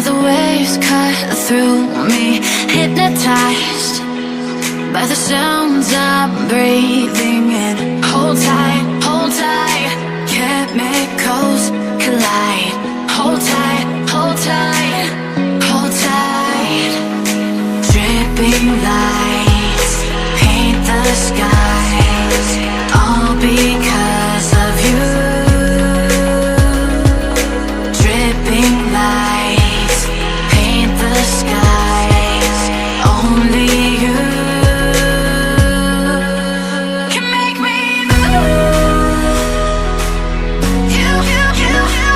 Feel the waves cut through me, hypnotized by the sounds I'm breathing in. Hold tight, hold tight, chemicals collide. Hold tight, hold tight, hold tight. Dripping lights paint the skies, all because of you. Dripping lights paint the skies, only you can make me move. You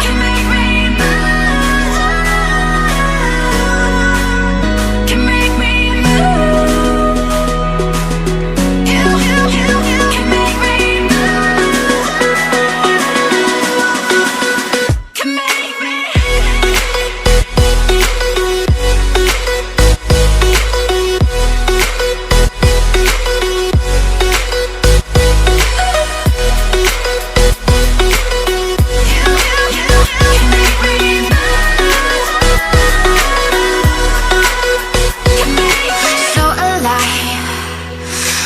can make me move. Can make me move. You can make me move. Can make me. So alive,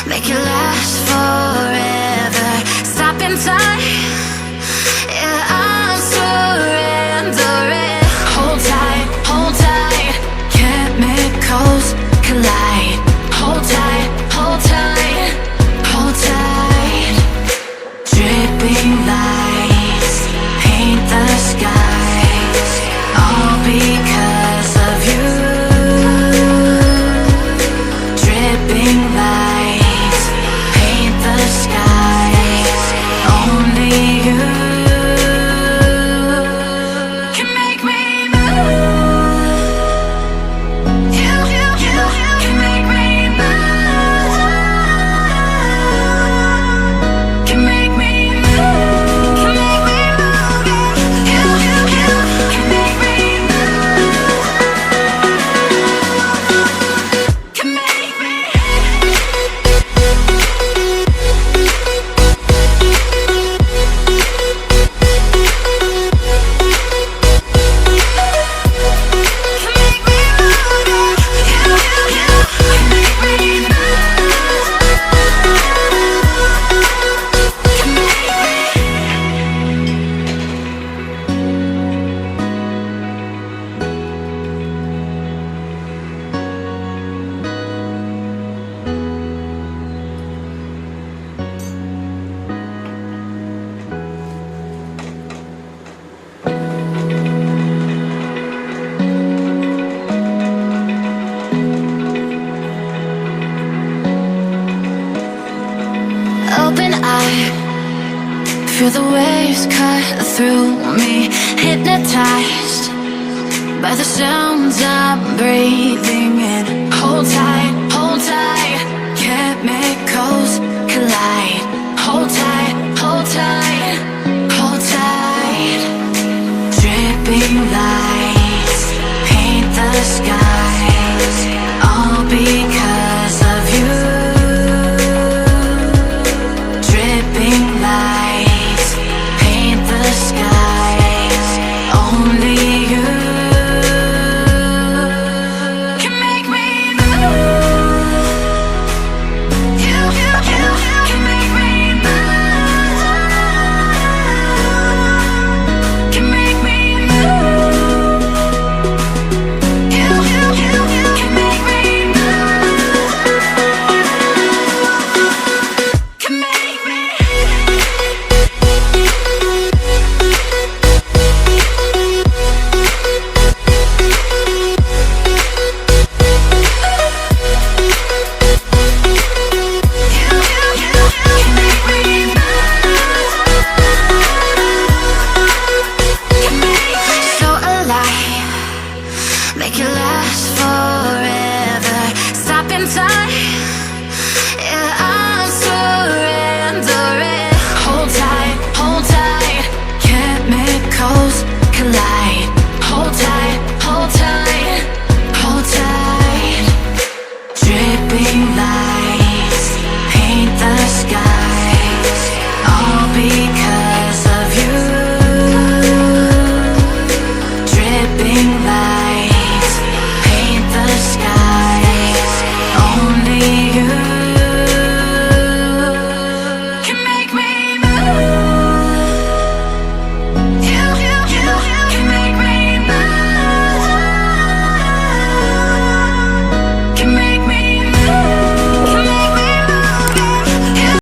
make it last forever. Stop in time, yeah, I'm surrendering. Hold tight, chemicals collide. Hold tight, hold tight, hold tight. Dripping lights paint the skies, all because of you. Dripping lights paint the skies, only you can make me move. You can make me move. Can make me move. Can make me move. You can make me move. Can make me. Open eye, feel the waves cut through me, hypnotized by the sounds I'm breathing in. Hold tight, chemicals collide. Hold tight, hold tight, hold tight. Dripping lights paint the skies, all because of you. Dripping lights paint the skies, only you can make me move. You can make me move. Can make me move. You can make me move. Can make me. So alive, make it last forever. Stop in time,